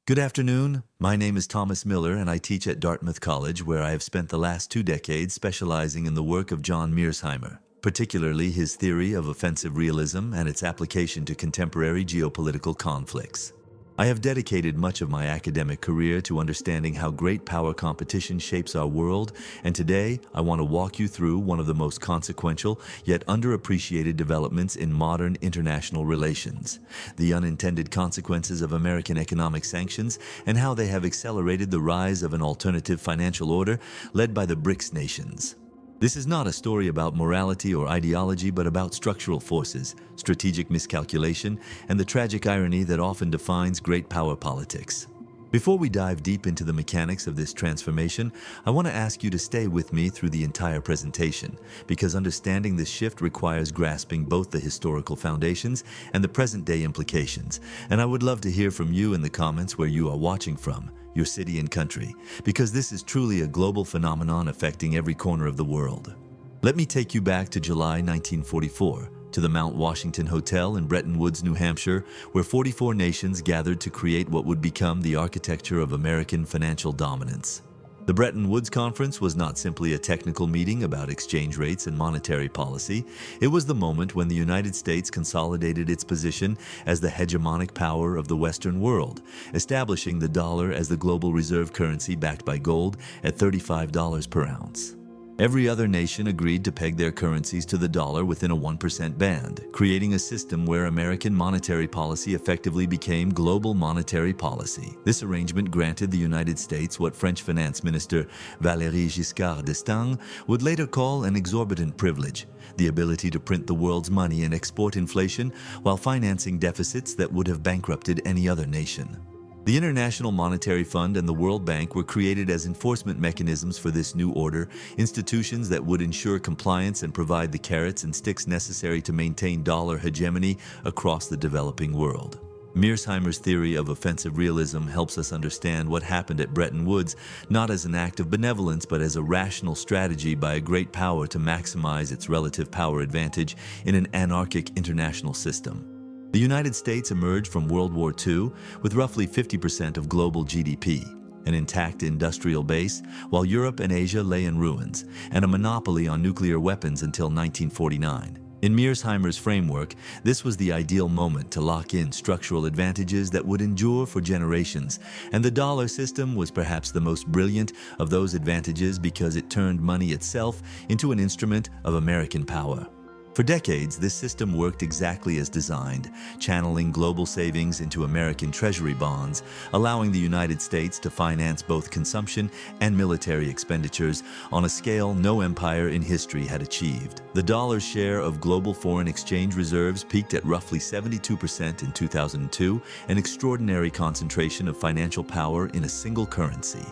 Good afternoon. My name is Thomas Miller, and I teach at Dartmouth College, where I have spent the last 2 decades specializing in the work of John Mearsheimer, particularly his theory of offensive realism and its application to contemporary geopolitical conflicts. I have dedicated much of my academic career to understanding how great power competition shapes our world, and today I want to walk you through one of the most consequential yet underappreciated developments in modern international relations: the unintended consequences of American economic sanctions and how they have accelerated the rise of an alternative financial order led by the BRICS nations. This is not a story about morality or ideology, but about structural forces, strategic miscalculation, and the tragic irony that often defines great power politics. Before we dive deep into the mechanics of this transformation, I want to ask you to stay with me through the entire presentation, because understanding this shift requires grasping both the historical foundations and the present-day implications. And I would love to hear from you in the comments where you are watching from, your city and country, because this is truly a global phenomenon affecting every corner of the world. Let me take you back to July 1944, to the Mount Washington Hotel in Bretton Woods, New Hampshire, where 44 nations gathered to create what would become the architecture of American financial dominance. The Bretton Woods Conference was not simply a technical meeting about exchange rates and monetary policy. It was the moment when the United States consolidated its position as the hegemonic power of the Western world, establishing the dollar as the global reserve currency backed by gold at $35 per ounce. Every other nation agreed to peg their currencies to the dollar within a 1% band, creating a system where American monetary policy effectively became global monetary policy. This arrangement granted the United States what French Finance Minister Valéry Giscard d'Estaing would later call an exorbitant privilege: the ability to print the world's money and export inflation while financing deficits that would have bankrupted any other nation. The International Monetary Fund and the World Bank were created as enforcement mechanisms for this new order, institutions that would ensure compliance and provide the carrots and sticks necessary to maintain dollar hegemony across the developing world. Mearsheimer's theory of offensive realism helps us understand what happened at Bretton Woods, not as an act of benevolence, but as a rational strategy by a great power to maximize its relative power advantage in an anarchic international system. The United States emerged from World War II with roughly 50% of global GDP, an intact industrial base, while Europe and Asia lay in ruins, and a monopoly on nuclear weapons until 1949. In Mearsheimer's framework, this was the ideal moment to lock in structural advantages that would endure for generations, and the dollar system was perhaps the most brilliant of those advantages because it turned money itself into an instrument of American power. For decades, this system worked exactly as designed, channeling global savings into American Treasury bonds, allowing the United States to finance both consumption and military expenditures on a scale no empire in history had achieved. The dollar's share of global foreign exchange reserves peaked at roughly 72% in 2002, an extraordinary concentration of financial power in a single currency.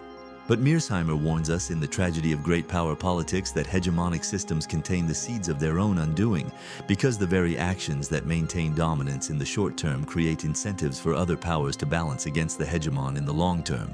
But Mearsheimer warns us in The Tragedy of Great Power Politics that hegemonic systems contain the seeds of their own undoing, because the very actions that maintain dominance in the short term create incentives for other powers to balance against the hegemon in the long term.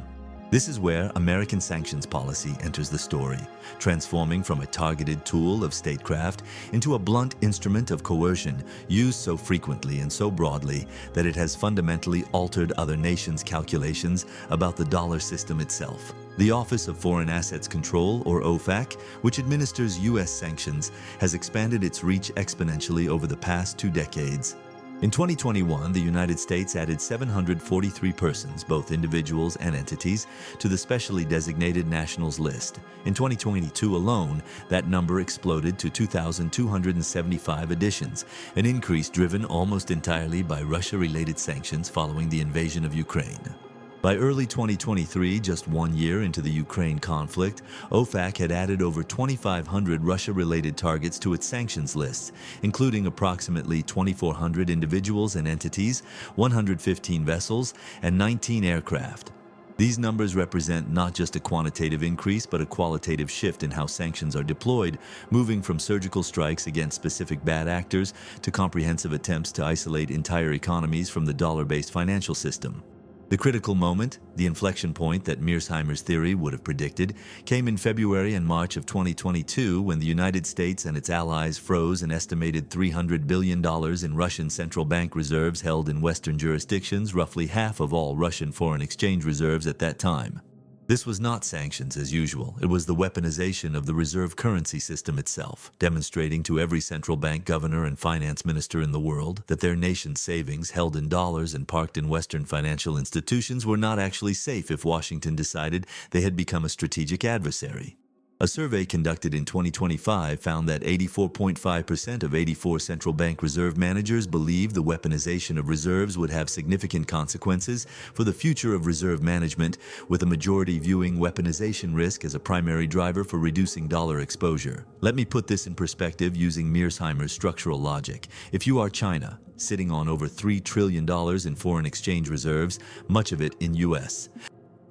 This is where American sanctions policy enters the story, transforming from a targeted tool of statecraft into a blunt instrument of coercion used so frequently and so broadly that it has fundamentally altered other nations' calculations about the dollar system itself. The Office of Foreign Assets Control, or OFAC, which administers U.S. sanctions, has expanded its reach exponentially over the past 2 decades. In 2021, the United States added 743 persons, both individuals and entities, to the specially designated nationals list. In 2022 alone, that number exploded to 2,275 additions, an increase driven almost entirely by Russia-related sanctions following the invasion of Ukraine. By early 2023, just 1 year into the Ukraine conflict, OFAC had added over 2,500 Russia-related targets to its sanctions lists, including approximately 2,400 individuals and entities, 115 vessels, and 19 aircraft. These numbers represent not just a quantitative increase, but a qualitative shift in how sanctions are deployed, moving from surgical strikes against specific bad actors to comprehensive attempts to isolate entire economies from the dollar-based financial system. The critical moment, the inflection point that Mearsheimer's theory would have predicted, came in February and March of 2022 when the United States and its allies froze an estimated $300 billion in Russian central bank reserves held in Western jurisdictions, roughly half of all Russian foreign exchange reserves at that time. This was not sanctions as usual. It was the weaponization of the reserve currency system itself, demonstrating to every central bank governor and finance minister in the world that their nation's savings held in dollars and parked in Western financial institutions were not actually safe if Washington decided they had become a strategic adversary. A survey conducted in 2025 found that 84.5% of 84 central bank reserve managers believed the weaponization of reserves would have significant consequences for the future of reserve management, with a majority viewing weaponization risk as a primary driver for reducing dollar exposure. Let me put this in perspective using Mearsheimer's structural logic. If you are China, sitting on over $3 trillion in foreign exchange reserves, much of it in U.S.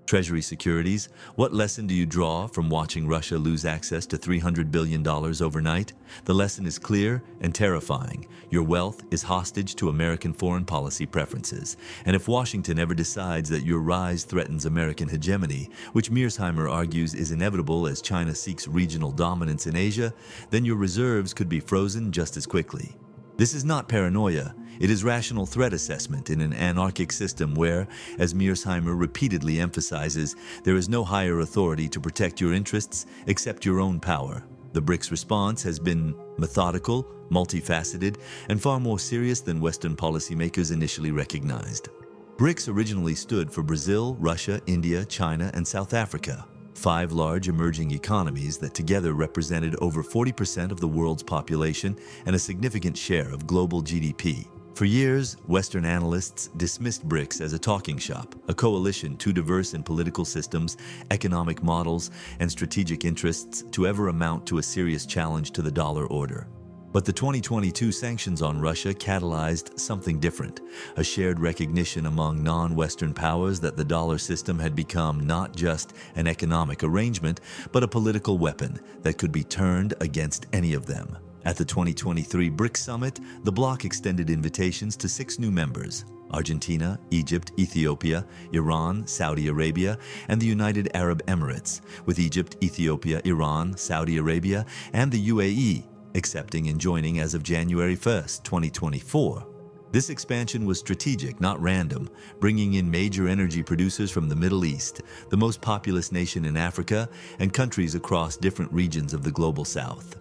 Treasury securities, what lesson do you draw from watching Russia lose access to $300 billion overnight? The lesson is clear and terrifying. Your wealth is hostage to American foreign policy preferences. And if Washington ever decides that your rise threatens American hegemony, which Mearsheimer argues is inevitable as China seeks regional dominance in Asia, then your reserves could be frozen just as quickly. This is not paranoia. It is rational threat assessment in an anarchic system where, as Mearsheimer repeatedly emphasizes, there is no higher authority to protect your interests except your own power. The BRICS response has been methodical, multifaceted, and far more serious than Western policymakers initially recognized. BRICS originally stood for Brazil, Russia, India, China, and South Africa, 5 large emerging economies that together represented over 40% of the world's population and a significant share of global GDP. For years, Western analysts dismissed BRICS as a talking shop, a coalition too diverse in political systems, economic models, and strategic interests to ever amount to a serious challenge to the dollar order. But the 2022 sanctions on Russia catalyzed something different, a shared recognition among non-Western powers that the dollar system had become not just an economic arrangement, but a political weapon that could be turned against any of them. At the 2023 BRICS Summit, the bloc extended invitations to 6 new members: Argentina, Egypt, Ethiopia, Iran, Saudi Arabia, and the United Arab Emirates, with Egypt, Ethiopia, Iran, Saudi Arabia, and the UAE accepting and joining as of January 1, 2024. This expansion was strategic, not random, bringing in major energy producers from the Middle East, the most populous nation in Africa, and countries across different regions of the Global South.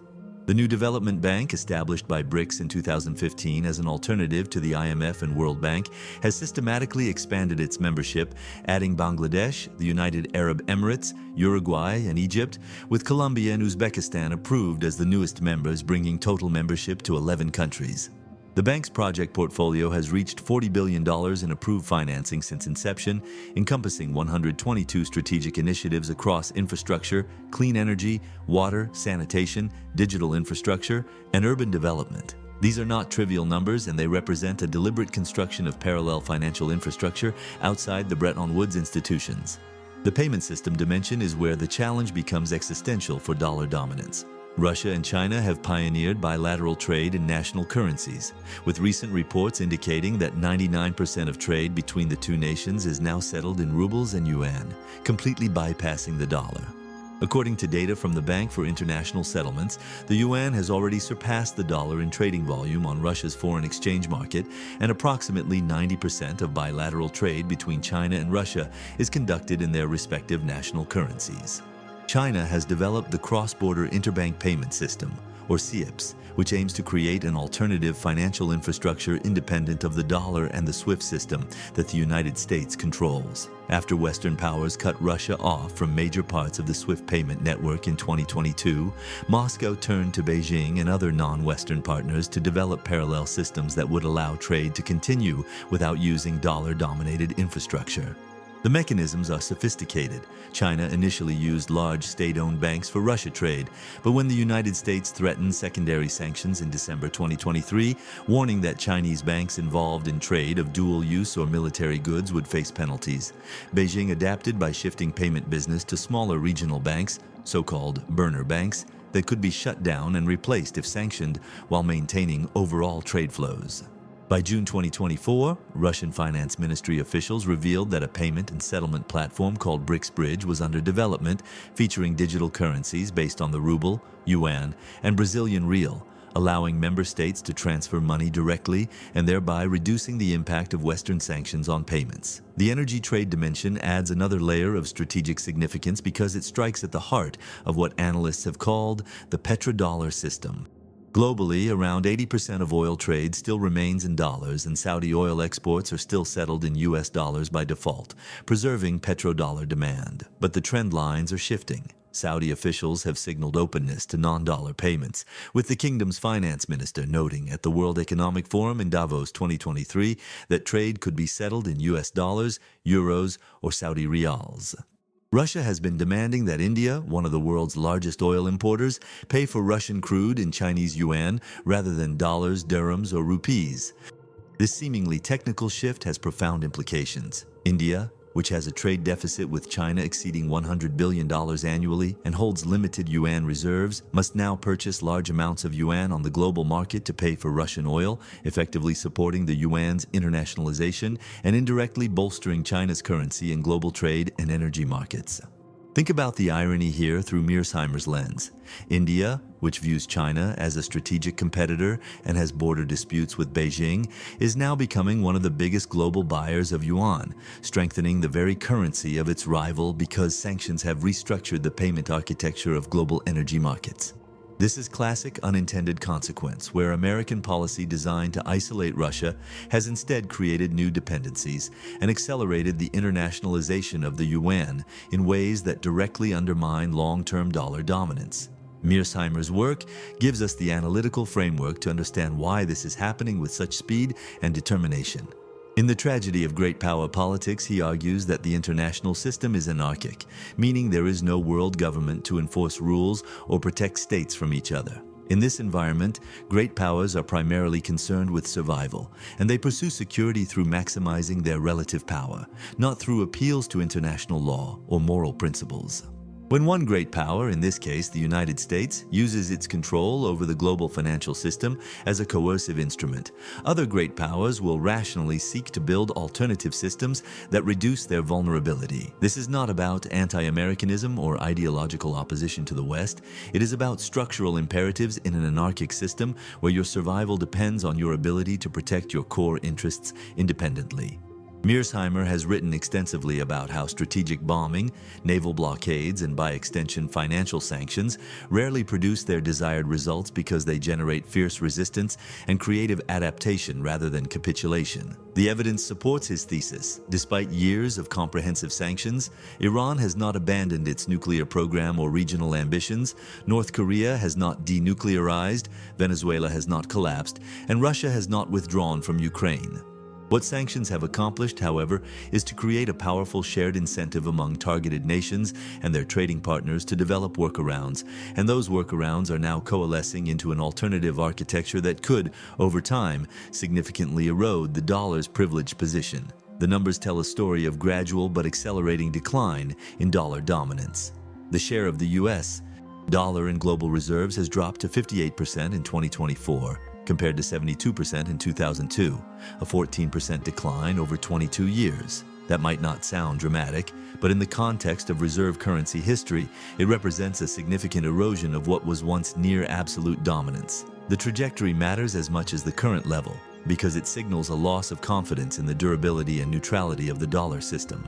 The new development bank, established by BRICS in 2015 as an alternative to the IMF and World Bank, has systematically expanded its membership, adding Bangladesh, the United Arab Emirates, Uruguay, and Egypt, with Colombia and Uzbekistan approved as the newest members, bringing total membership to 11 countries. The bank's project portfolio has reached $40 billion in approved financing since inception, encompassing 122 strategic initiatives across infrastructure, clean energy, water, sanitation, digital infrastructure, and urban development. These are not trivial numbers, and they represent a deliberate construction of parallel financial infrastructure outside the Bretton Woods institutions. The payment system dimension is where the challenge becomes existential for dollar dominance. Russia and China have pioneered bilateral trade in national currencies, with recent reports indicating that 99% of trade between the two nations is now settled in rubles and yuan, completely bypassing the dollar. According to data from the Bank for International Settlements, the yuan has already surpassed the dollar in trading volume on Russia's foreign exchange market, and approximately 90% of bilateral trade between China and Russia is conducted in their respective national currencies. China has developed the Cross-Border Interbank Payment System, or CIPS, which aims to create an alternative financial infrastructure independent of the dollar and the SWIFT system that the United States controls. After Western powers cut Russia off from major parts of the SWIFT payment network in 2022, Moscow turned to Beijing and other non-Western partners to develop parallel systems that would allow trade to continue without using dollar-dominated infrastructure. The mechanisms are sophisticated. China initially used large state-owned banks for Russia trade, but when the United States threatened secondary sanctions in December 2023, warning that Chinese banks involved in trade of dual use or military goods would face penalties, Beijing adapted by shifting payment business to smaller regional banks, so-called burner banks, that could be shut down and replaced if sanctioned while maintaining overall trade flows. By June 2024, Russian Finance Ministry officials revealed that a payment and settlement platform called BRICS Bridge was under development, featuring digital currencies based on the ruble, yuan, and Brazilian real, allowing member states to transfer money directly and thereby reducing the impact of Western sanctions on payments. The energy trade dimension adds another layer of strategic significance because it strikes at the heart of what analysts have called the petrodollar system. Globally, around 80% of oil trade still remains in dollars, and Saudi oil exports are still settled in US dollars by default, preserving petrodollar demand. But the trend lines are shifting. Saudi officials have signaled openness to non-dollar payments, with the kingdom's finance minister noting at the World Economic Forum in Davos 2023 that trade could be settled in US dollars, euros, or Saudi riyals. Russia has been demanding that India, one of the world's largest oil importers, pay for Russian crude in Chinese yuan rather than dollars, dirhams, or rupees. This seemingly technical shift has profound implications. India, which has a trade deficit with China exceeding $100 billion annually and holds limited yuan reserves, must now purchase large amounts of yuan on the global market to pay for Russian oil, effectively supporting the yuan's internationalization and indirectly bolstering China's currency in global trade and energy markets. Think about the irony here through Mearsheimer's lens. India, which views China as a strategic competitor and has border disputes with Beijing, is now becoming one of the biggest global buyers of yuan, strengthening the very currency of its rival because sanctions have restructured the payment architecture of global energy markets. This is classic unintended consequence, where American policy designed to isolate Russia has instead created new dependencies and accelerated the internationalization of the yuan in ways that directly undermine long-term dollar dominance. Mearsheimer's work gives us the analytical framework to understand why this is happening with such speed and determination. In The Tragedy of Great Power Politics, he argues that the international system is anarchic, meaning there is no world government to enforce rules or protect states from each other. In this environment, great powers are primarily concerned with survival, and they pursue security through maximizing their relative power, not through appeals to international law or moral principles. When one great power, in this case the United States, uses its control over the global financial system as a coercive instrument, other great powers will rationally seek to build alternative systems that reduce their vulnerability. This is not about anti-Americanism or ideological opposition to the West. It is about structural imperatives in an anarchic system where your survival depends on your ability to protect your core interests independently. Mearsheimer has written extensively about how strategic bombing, naval blockades, and by extension financial sanctions rarely produce their desired results because they generate fierce resistance and creative adaptation rather than capitulation. The evidence supports his thesis. Despite years of comprehensive sanctions, Iran has not abandoned its nuclear program or regional ambitions, North Korea has not denuclearized, Venezuela has not collapsed, and Russia has not withdrawn from Ukraine. What sanctions have accomplished, however, is to create a powerful shared incentive among targeted nations and their trading partners to develop workarounds, and those workarounds are now coalescing into an alternative architecture that could, over time, significantly erode the dollar's privileged position. The numbers tell a story of gradual but accelerating decline in dollar dominance. The share of the U.S. dollar in global reserves has dropped to 58% in 2024, compared to 72% in 2002, a 14% decline over 22 years. That might not sound dramatic, but in the context of reserve currency history, it represents a significant erosion of what was once near absolute dominance. The trajectory matters as much as the current level, because it signals a loss of confidence in the durability and neutrality of the dollar system.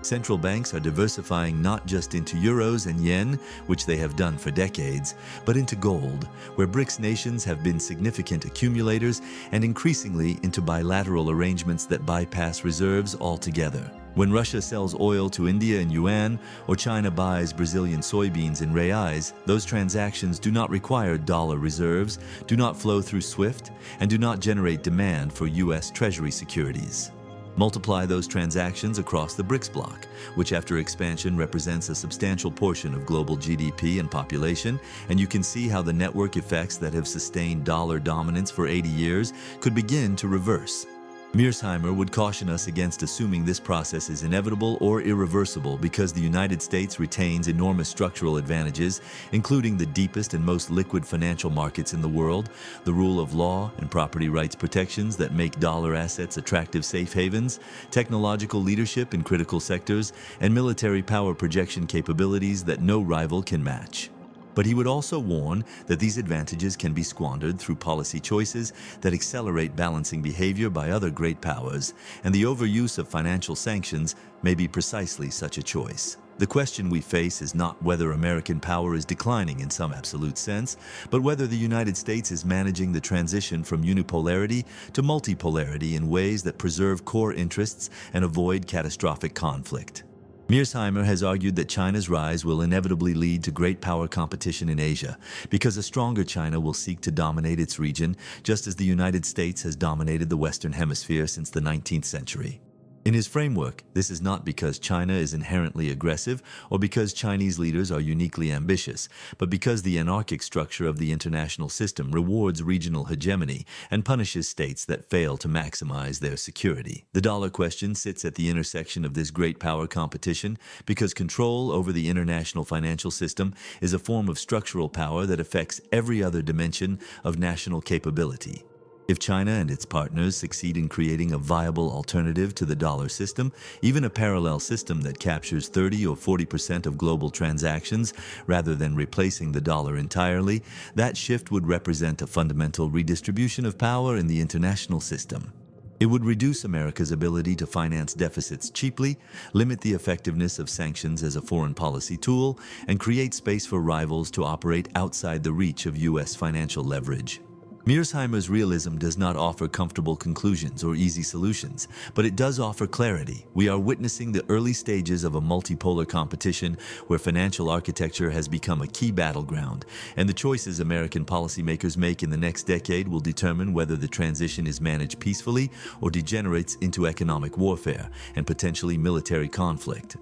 Central banks are diversifying not just into euros and yen, which they have done for decades, but into gold, where BRICS nations have been significant accumulators, and increasingly into bilateral arrangements that bypass reserves altogether. When Russia sells oil to India in yuan, or China buys Brazilian soybeans in reais, those transactions do not require dollar reserves, do not flow through SWIFT, and do not generate demand for U.S. Treasury securities. Multiply those transactions across the BRICS bloc, which after expansion represents a substantial portion of global GDP and population, and you can see how the network effects that have sustained dollar dominance for 80 years could begin to reverse. Mearsheimer would caution us against assuming this process is inevitable or irreversible because the United States retains enormous structural advantages, including the deepest and most liquid financial markets in the world, the rule of law and property rights protections that make dollar assets attractive safe havens, technological leadership in critical sectors, and military power projection capabilities that no rival can match. But he would also warn that these advantages can be squandered through policy choices that accelerate balancing behavior by other great powers, and the overuse of financial sanctions may be precisely such a choice. The question we face is not whether American power is declining in some absolute sense, but whether the United States is managing the transition from unipolarity to multipolarity in ways that preserve core interests and avoid catastrophic conflict. Mearsheimer has argued that China's rise will inevitably lead to great power competition in Asia, because a stronger China will seek to dominate its region, just as the United States has dominated the Western Hemisphere since the 19th century. In his framework, this is not because China is inherently aggressive or because Chinese leaders are uniquely ambitious, but because the anarchic structure of the international system rewards regional hegemony and punishes states that fail to maximize their security. The dollar question sits at the intersection of this great power competition because control over the international financial system is a form of structural power that affects every other dimension of national capability. If China and its partners succeed in creating a viable alternative to the dollar system, even a parallel system that captures 30 or 40% of global transactions rather than replacing the dollar entirely, that shift would represent a fundamental redistribution of power in the international system. It would reduce America's ability to finance deficits cheaply, limit the effectiveness of sanctions as a foreign policy tool, and create space for rivals to operate outside the reach of U.S. financial leverage. Mearsheimer's realism does not offer comfortable conclusions or easy solutions, but it does offer clarity. We are witnessing the early stages of a multipolar competition where financial architecture has become a key battleground, and the choices American policymakers make in the next decade will determine whether the transition is managed peacefully or degenerates into economic warfare and potentially military conflict.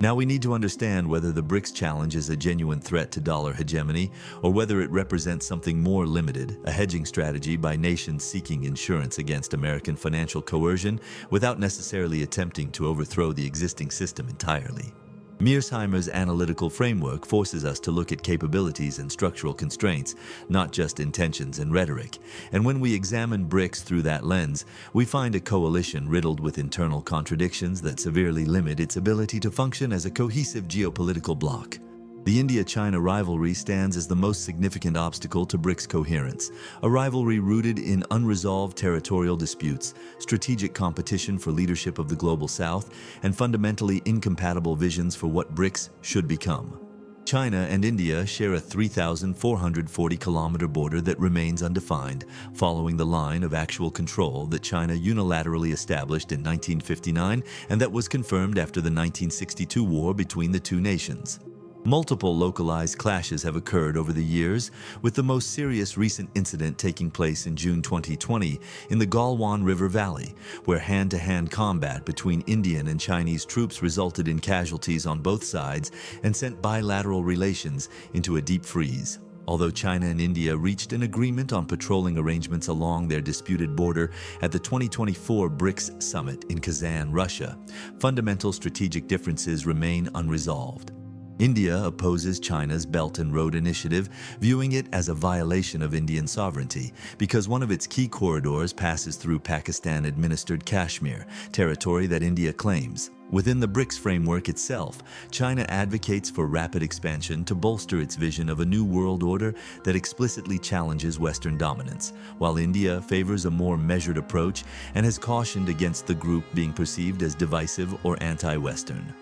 Now we need to understand whether the BRICS challenge is a genuine threat to dollar hegemony or whether it represents something more limited, a hedging strategy by nations seeking insurance against American financial coercion without necessarily attempting to overthrow the existing system entirely. Mearsheimer's analytical framework forces us to look at capabilities and structural constraints, not just intentions and rhetoric. And when we examine BRICS through that lens, we find a coalition riddled with internal contradictions that severely limit its ability to function as a cohesive geopolitical bloc. The India-China rivalry stands as the most significant obstacle to BRICS coherence, a rivalry rooted in unresolved territorial disputes, strategic competition for leadership of the global South, and fundamentally incompatible visions for what BRICS should become. China and India share a 3,440-kilometer border that remains undefined, following the line of actual control that China unilaterally established in 1959 and that was confirmed after the 1962 war between the two nations. Multiple localized clashes have occurred over the years, with the most serious recent incident taking place in June 2020 in the Galwan River Valley, where hand-to-hand combat between Indian and Chinese troops resulted in casualties on both sides and sent bilateral relations into a deep freeze. Although China and India reached an agreement on patrolling arrangements along their disputed border at the 2024 BRICS summit in Kazan, Russia, fundamental strategic differences remain unresolved. India opposes China's Belt and Road Initiative, viewing it as a violation of Indian sovereignty because one of its key corridors passes through Pakistan-administered Kashmir, territory that India claims. Within the BRICS framework itself, China advocates for rapid expansion to bolster its vision of a new world order that explicitly challenges Western dominance, while India favors a more measured approach and has cautioned against the group being perceived as divisive or anti-Western.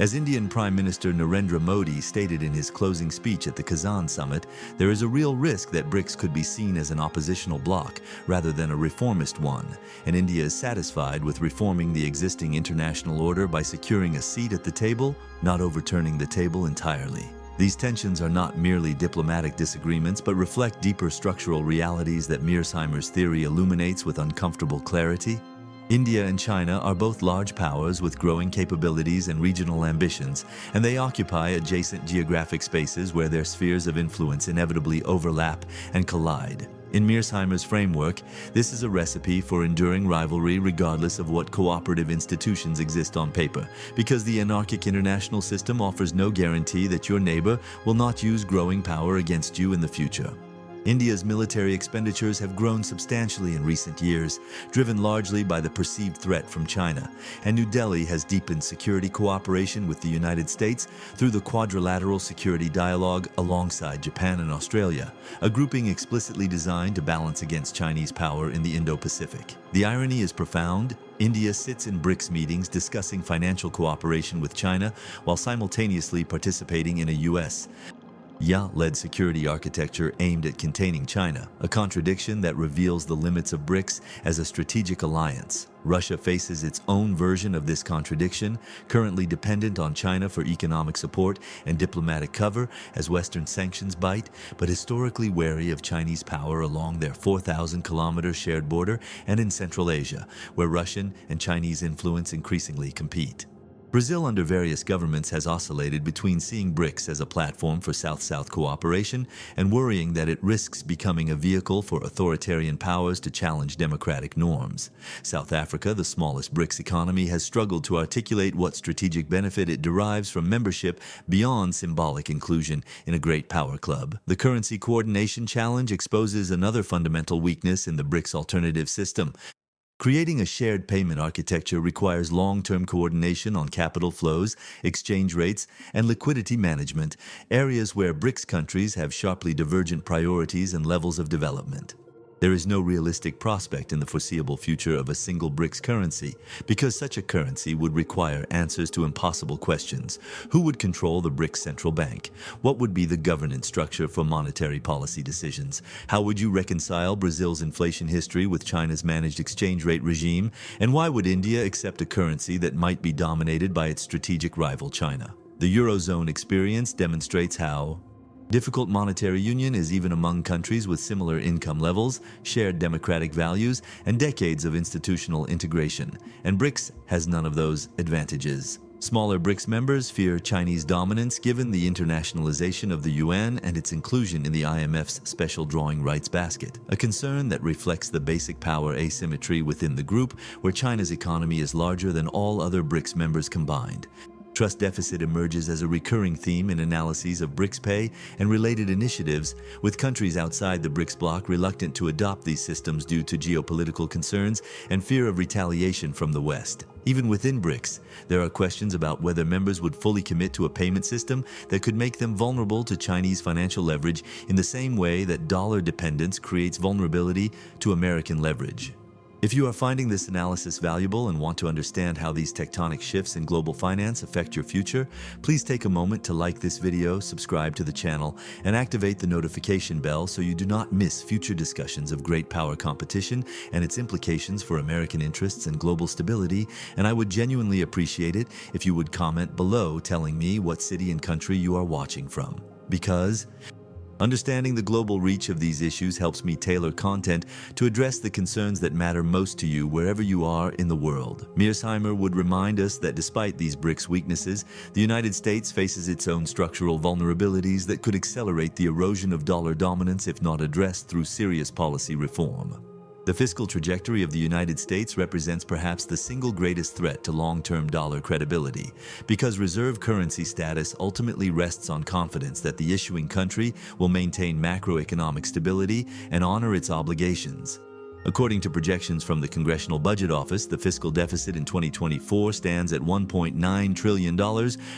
As Indian Prime Minister Narendra Modi stated in his closing speech at the Kazan summit, there is a real risk that BRICS could be seen as an oppositional bloc rather than a reformist one, and India is satisfied with reforming the existing international order by securing a seat at the table, not overturning the table entirely. These tensions are not merely diplomatic disagreements, but reflect deeper structural realities that Mearsheimer's theory illuminates with uncomfortable clarity. India and China are both large powers with growing capabilities and regional ambitions, and they occupy adjacent geographic spaces where their spheres of influence inevitably overlap and collide. In Mearsheimer's framework, this is a recipe for enduring rivalry regardless of what cooperative institutions exist on paper, because the anarchic international system offers no guarantee that your neighbor will not use growing power against you in the future. India's military expenditures have grown substantially in recent years, driven largely by the perceived threat from China, and New Delhi has deepened security cooperation with the United States through the Quadrilateral Security Dialogue alongside Japan and Australia, a grouping explicitly designed to balance against Chinese power in the Indo-Pacific. The irony is profound. India sits in BRICS meetings discussing financial cooperation with China while simultaneously participating in a US-led security architecture aimed at containing China, a contradiction that reveals the limits of BRICS as a strategic alliance. Russia faces its own version of this contradiction, currently dependent on China for economic support and diplomatic cover as Western sanctions bite, but historically wary of Chinese power along their 4,000-kilometer shared border and in Central Asia, where Russian and Chinese influence increasingly compete. Brazil under various governments has oscillated between seeing BRICS as a platform for South-South cooperation and worrying that it risks becoming a vehicle for authoritarian powers to challenge democratic norms. South Africa, the smallest BRICS economy, has struggled to articulate what strategic benefit it derives from membership beyond symbolic inclusion in a great power club. The currency coordination challenge exposes another fundamental weakness in the BRICS alternative system. Creating a shared payment architecture requires long-term coordination on capital flows, exchange rates, and liquidity management, areas where BRICS countries have sharply divergent priorities and levels of development. There is no realistic prospect in the foreseeable future of a single BRICS currency, because such a currency would require answers to impossible questions. Who would control the BRICS central bank? What would be the governance structure for monetary policy decisions? How would you reconcile Brazil's inflation history with China's managed exchange rate regime? And why would India accept a currency that might be dominated by its strategic rival China? The Eurozone experience demonstrates how difficult monetary union is even among countries with similar income levels, shared democratic values, and decades of institutional integration, and BRICS has none of those advantages. Smaller BRICS members fear Chinese dominance given the internationalization of the yuan and its inclusion in the IMF's special drawing rights basket, a concern that reflects the basic power asymmetry within the group where China's economy is larger than all other BRICS members combined. Trust deficit emerges as a recurring theme in analyses of BRICS pay and related initiatives, with countries outside the BRICS bloc reluctant to adopt these systems due to geopolitical concerns and fear of retaliation from the West. Even within BRICS, there are questions about whether members would fully commit to a payment system that could make them vulnerable to Chinese financial leverage in the same way that dollar dependence creates vulnerability to American leverage. If you are finding this analysis valuable and want to understand how these tectonic shifts in global finance affect your future, please take a moment to like this video, subscribe to the channel, and activate the notification bell so you do not miss future discussions of great power competition and its implications for American interests and global stability. And I would genuinely appreciate it if you would comment below telling me what city and country you are watching from. Because understanding the global reach of these issues helps me tailor content to address the concerns that matter most to you wherever you are in the world. Mearsheimer would remind us that despite these BRICS weaknesses, the United States faces its own structural vulnerabilities that could accelerate the erosion of dollar dominance if not addressed through serious policy reform. The fiscal trajectory of the United States represents perhaps the single greatest threat to long-term dollar credibility, because reserve currency status ultimately rests on confidence that the issuing country will maintain macroeconomic stability and honor its obligations. According to projections from the Congressional Budget Office, the fiscal deficit in 2024 stands at $1.9 trillion,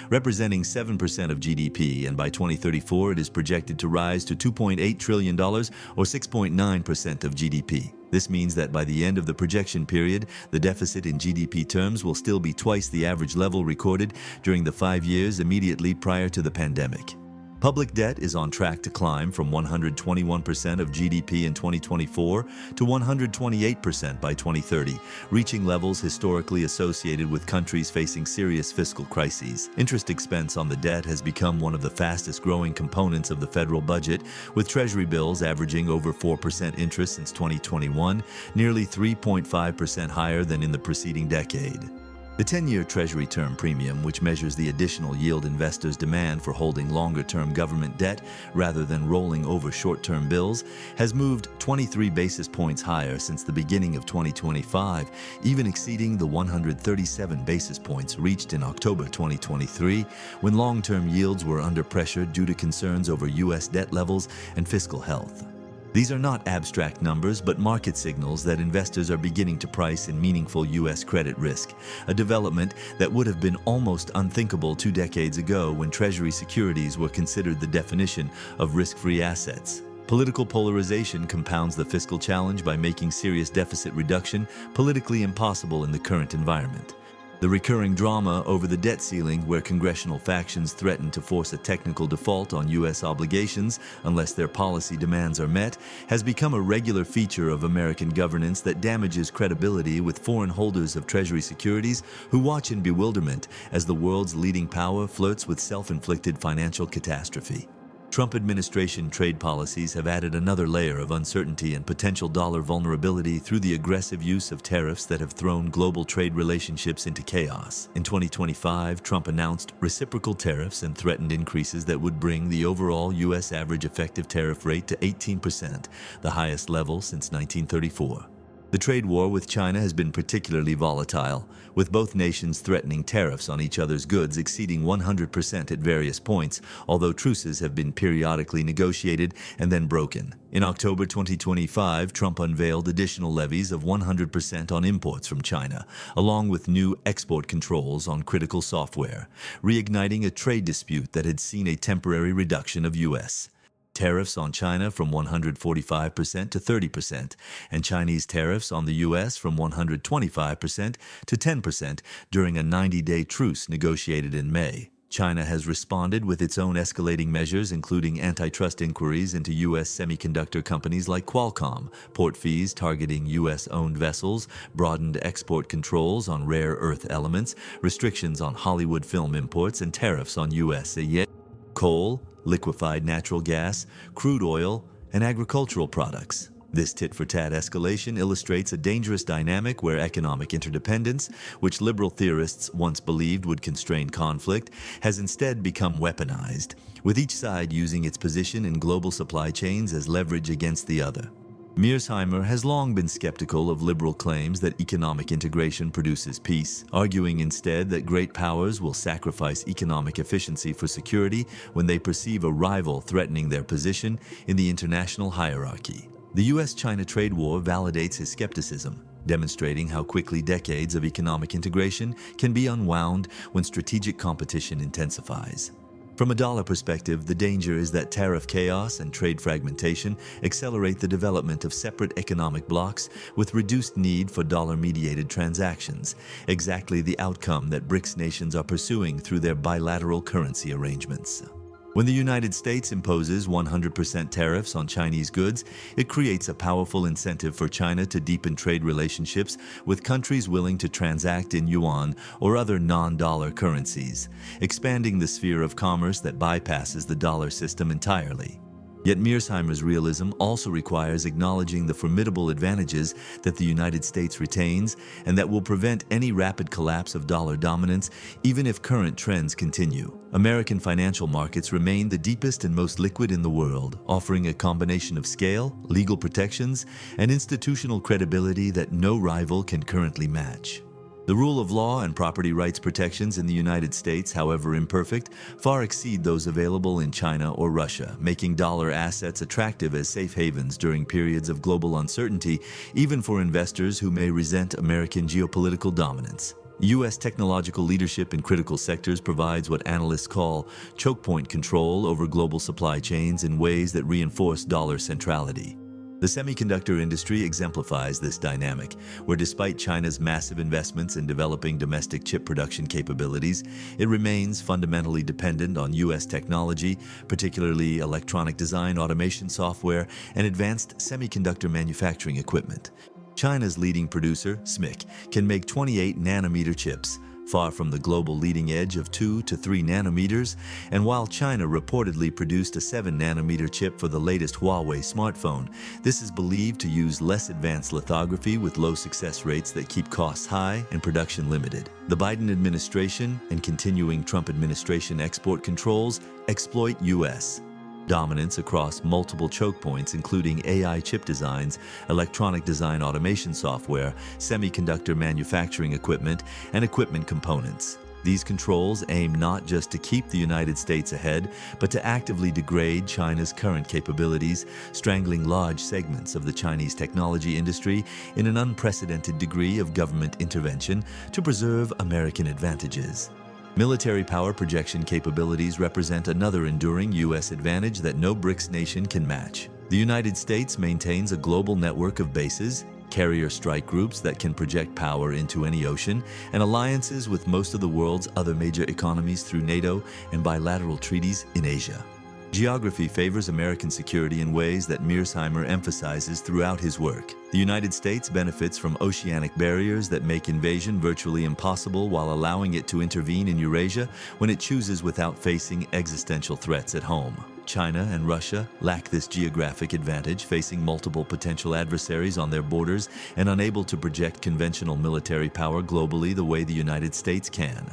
representing 7% of GDP, and by 2034 it is projected to rise to $2.8 trillion, or 6.9% of GDP. This means that by the end of the projection period, the deficit in GDP terms will still be twice the average level recorded during the 5 years immediately prior to the pandemic. Public debt is on track to climb from 121% of GDP in 2024 to 128% by 2030, reaching levels historically associated with countries facing serious fiscal crises. Interest expense on the debt has become one of the fastest-growing components of the federal budget, with Treasury bills averaging over 4% interest since 2021, nearly 3.5% higher than in the preceding decade. The 10-year Treasury term premium, which measures the additional yield investors demand for holding longer-term government debt rather than rolling over short-term bills, has moved 23 basis points higher since the beginning of 2025, even exceeding the 137 basis points reached in October 2023, when long-term yields were under pressure due to concerns over U.S. debt levels and fiscal health. These are not abstract numbers, but market signals that investors are beginning to price in meaningful U.S. credit risk, a development that would have been almost unthinkable 2 decades ago when Treasury securities were considered the definition of risk-free assets. Political polarization compounds the fiscal challenge by making serious deficit reduction politically impossible in the current environment. The recurring drama over the debt ceiling, where congressional factions threaten to force a technical default on U.S. obligations unless their policy demands are met, has become a regular feature of American governance that damages credibility with foreign holders of Treasury securities who watch in bewilderment as the world's leading power flirts with self-inflicted financial catastrophe. Trump administration trade policies have added another layer of uncertainty and potential dollar vulnerability through the aggressive use of tariffs that have thrown global trade relationships into chaos. In 2025, Trump announced reciprocal tariffs and threatened increases that would bring the overall U.S. average effective tariff rate to 18%, the highest level since 1934. The trade war with China has been particularly volatile, with both nations threatening tariffs on each other's goods exceeding 100% at various points, although truces have been periodically negotiated and then broken. In October 2025, Trump unveiled additional levies of 100% on imports from China, along with new export controls on critical software, reigniting a trade dispute that had seen a temporary reduction of U.S. tariffs on China from 145% to 30%, and Chinese tariffs on the U.S. from 125% to 10% during a 90-day truce negotiated in May. China has responded with its own escalating measures, including antitrust inquiries into U.S. semiconductor companies like Qualcomm, port fees targeting U.S.-owned vessels, broadened export controls on rare earth elements, restrictions on Hollywood film imports, and tariffs on U.S. coal, liquefied natural gas, crude oil, and agricultural products. This tit-for-tat escalation illustrates a dangerous dynamic where economic interdependence, which liberal theorists once believed would constrain conflict, has instead become weaponized, with each side using its position in global supply chains as leverage against the other. Mearsheimer has long been skeptical of liberal claims that economic integration produces peace, arguing instead that great powers will sacrifice economic efficiency for security when they perceive a rival threatening their position in the international hierarchy. The U.S.-China trade war validates his skepticism, demonstrating how quickly decades of economic integration can be unwound when strategic competition intensifies. From a dollar perspective, the danger is that tariff chaos and trade fragmentation accelerate the development of separate economic blocs with reduced need for dollar-mediated transactions, exactly the outcome that BRICS nations are pursuing through their bilateral currency arrangements. When the United States imposes 100% tariffs on Chinese goods, it creates a powerful incentive for China to deepen trade relationships with countries willing to transact in yuan or other non-dollar currencies, expanding the sphere of commerce that bypasses the dollar system entirely. Yet Mearsheimer's realism also requires acknowledging the formidable advantages that the United States retains and that will prevent any rapid collapse of dollar dominance even if current trends continue. American financial markets remain the deepest and most liquid in the world, offering a combination of scale, legal protections, and institutional credibility that no rival can currently match. The rule of law and property rights protections in the United States, however imperfect, far exceed those available in China or Russia, making dollar assets attractive as safe havens during periods of global uncertainty, even for investors who may resent American geopolitical dominance. U.S. technological leadership in critical sectors provides what analysts call choke point control over global supply chains in ways that reinforce dollar centrality. The semiconductor industry exemplifies this dynamic, where despite China's massive investments in developing domestic chip production capabilities, it remains fundamentally dependent on U.S. technology, particularly electronic design, automation software, and advanced semiconductor manufacturing equipment. China's leading producer, SMIC, can make 28-nanometer chips, far from the global leading edge of 2 to 3 nanometers, and while China reportedly produced a 7-nanometer chip for the latest Huawei smartphone, this is believed to use less advanced lithography with low success rates that keep costs high and production limited. The Biden administration and continuing Trump administration export controls exploit U.S. dominance across multiple choke points, including AI chip designs, electronic design automation software, semiconductor manufacturing equipment, and equipment components. These controls aim not just to keep the United States ahead, but to actively degrade China's current capabilities, strangling large segments of the Chinese technology industry in an unprecedented degree of government intervention to preserve American advantages. Military power projection capabilities represent another enduring U.S. advantage that no BRICS nation can match. The United States maintains a global network of bases, carrier strike groups that can project power into any ocean, and alliances with most of the world's other major economies through NATO and bilateral treaties in Asia. Geography favors American security in ways that Mearsheimer emphasizes throughout his work. The United States benefits from oceanic barriers that make invasion virtually impossible while allowing it to intervene in Eurasia when it chooses without facing existential threats at home. China and Russia lack this geographic advantage, facing multiple potential adversaries on their borders and unable to project conventional military power globally the way the United States can.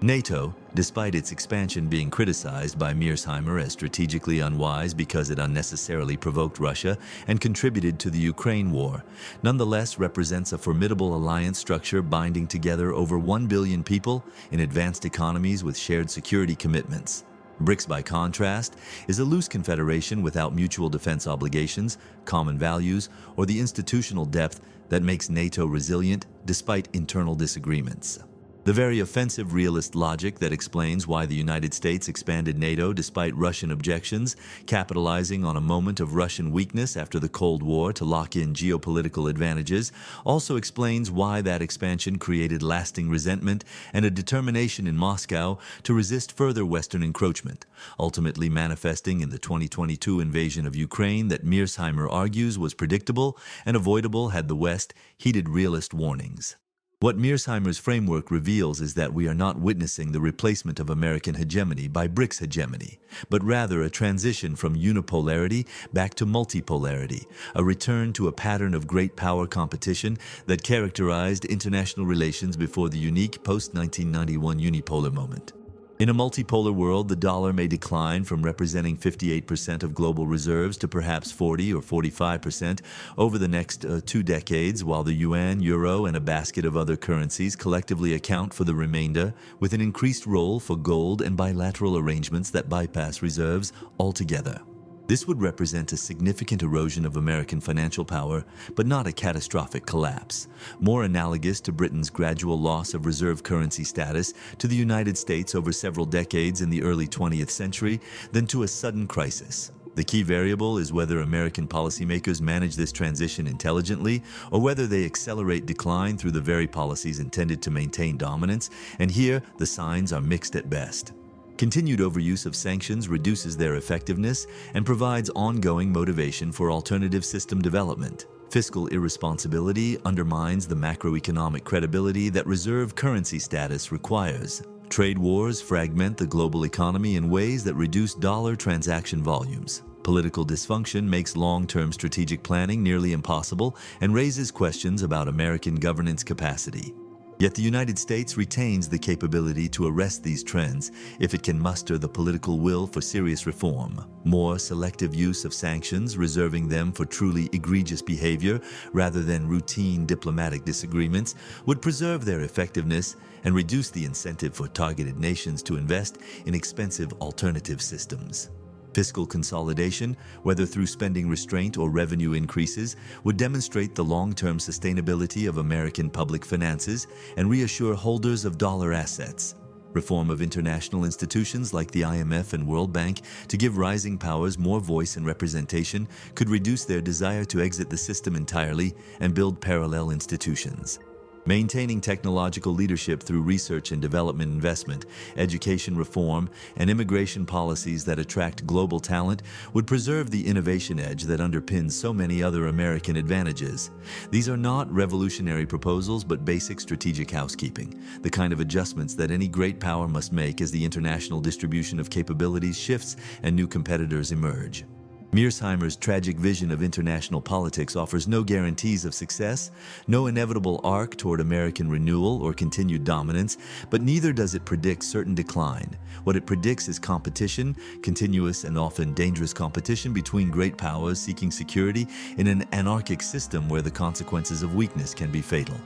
NATO, despite its expansion being criticized by Mearsheimer as strategically unwise because it unnecessarily provoked Russia and contributed to the Ukraine war, nonetheless represents a formidable alliance structure binding together over 1 billion people in advanced economies with shared security commitments. BRICS, by contrast, is a loose confederation without mutual defense obligations, common values, or the institutional depth that makes NATO resilient despite internal disagreements. The very offensive realist logic that explains why the United States expanded NATO despite Russian objections, capitalizing on a moment of Russian weakness after the Cold War to lock in geopolitical advantages, also explains why that expansion created lasting resentment and a determination in Moscow to resist further Western encroachment, ultimately manifesting in the 2022 invasion of Ukraine that Mearsheimer argues was predictable and avoidable had the West heeded realist warnings. What Mearsheimer's framework reveals is that we are not witnessing the replacement of American hegemony by BRICS hegemony, but rather a transition from unipolarity back to multipolarity, a return to a pattern of great power competition that characterized international relations before the unique post-1991 unipolar moment. In a multipolar world, the dollar may decline from representing 58% of global reserves to perhaps 40 or 45% over the next 2 decades, while the yuan, euro, and a basket of other currencies collectively account for the remainder, with an increased role for gold and bilateral arrangements that bypass reserves altogether. This would represent a significant erosion of American financial power, but not a catastrophic collapse, more analogous to Britain's gradual loss of reserve currency status to the United States over several decades in the early 20th century than to a sudden crisis. The key variable is whether American policymakers manage this transition intelligently or whether they accelerate decline through the very policies intended to maintain dominance, and here the signs are mixed at best. Continued overuse of sanctions reduces their effectiveness and provides ongoing motivation for alternative system development. Fiscal irresponsibility undermines the macroeconomic credibility that reserve currency status requires. Trade wars fragment the global economy in ways that reduce dollar transaction volumes. Political dysfunction makes long-term strategic planning nearly impossible and raises questions about American governance capacity. Yet the United States retains the capability to arrest these trends if it can muster the political will for serious reform. More selective use of sanctions, reserving them for truly egregious behavior rather than routine diplomatic disagreements, would preserve their effectiveness and reduce the incentive for targeted nations to invest in expensive alternative systems. Fiscal consolidation, whether through spending restraint or revenue increases, would demonstrate the long-term sustainability of American public finances and reassure holders of dollar assets. Reform of international institutions like the IMF and World Bank to give rising powers more voice and representation could reduce their desire to exit the system entirely and build parallel institutions. Maintaining technological leadership through research and development investment, education reform, and immigration policies that attract global talent would preserve the innovation edge that underpins so many other American advantages. These are not revolutionary proposals, but basic strategic housekeeping, the kind of adjustments that any great power must make as the international distribution of capabilities shifts and new competitors emerge. Mearsheimer's tragic vision of international politics offers no guarantees of success, no inevitable arc toward American renewal or continued dominance, but neither does it predict certain decline. What it predicts is competition, continuous and often dangerous competition between great powers seeking security in an anarchic system where the consequences of weakness can be fatal.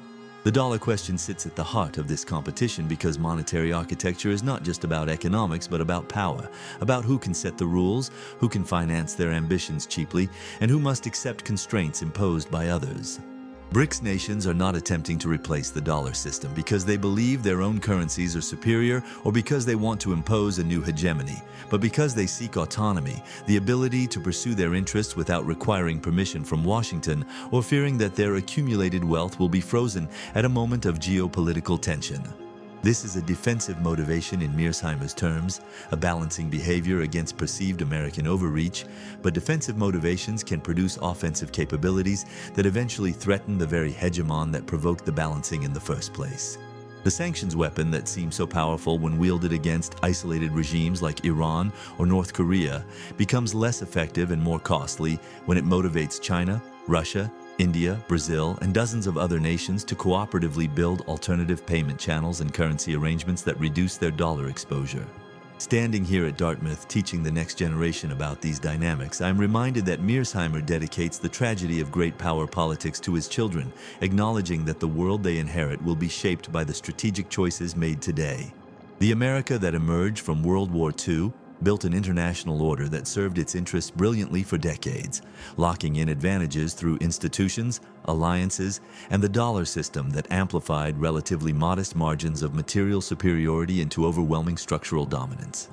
The dollar question sits at the heart of this competition because monetary architecture is not just about economics but about power, about who can set the rules, who can finance their ambitions cheaply, and who must accept constraints imposed by others. BRICS nations are not attempting to replace the dollar system because they believe their own currencies are superior or because they want to impose a new hegemony, but because they seek autonomy, the ability to pursue their interests without requiring permission from Washington or fearing that their accumulated wealth will be frozen at a moment of geopolitical tension. This is a defensive motivation in Mearsheimer's terms, a balancing behavior against perceived American overreach, but defensive motivations can produce offensive capabilities that eventually threaten the very hegemon that provoked the balancing in the first place. The sanctions weapon that seems so powerful when wielded against isolated regimes like Iran or North Korea becomes less effective and more costly when it motivates China, Russia, India, Brazil, and dozens of other nations to cooperatively build alternative payment channels and currency arrangements that reduce their dollar exposure. Standing here at Dartmouth teaching the next generation about these dynamics, I'm reminded that Mearsheimer dedicates the tragedy of great power politics to his children, acknowledging that the world they inherit will be shaped by the strategic choices made today. The America that emerged from World War II built an international order that served its interests brilliantly for decades, locking in advantages through institutions, alliances, and the dollar system that amplified relatively modest margins of material superiority into overwhelming structural dominance.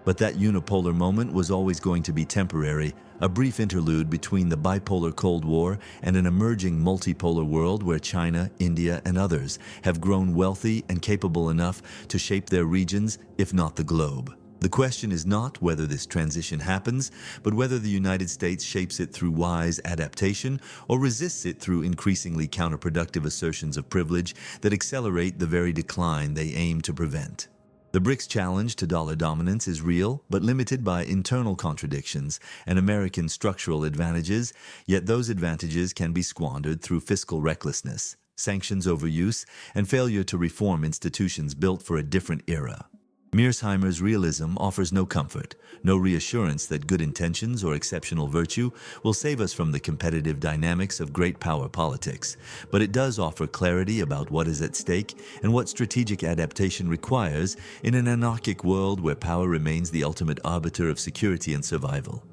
But that unipolar moment was always going to be temporary, a brief interlude between the bipolar Cold War and an emerging multipolar world where China, India, and others have grown wealthy and capable enough to shape their regions, if not the globe. The question is not whether this transition happens, but whether the United States shapes it through wise adaptation or resists it through increasingly counterproductive assertions of privilege that accelerate the very decline they aim to prevent. The BRICS challenge to dollar dominance is real, but limited by internal contradictions and American structural advantages, yet those advantages can be squandered through fiscal recklessness, sanctions overuse, and failure to reform institutions built for a different era. Mearsheimer's realism offers no comfort, no reassurance that good intentions or exceptional virtue will save us from the competitive dynamics of great power politics, but it does offer clarity about what is at stake and what strategic adaptation requires in an anarchic world where power remains the ultimate arbiter of security and survival.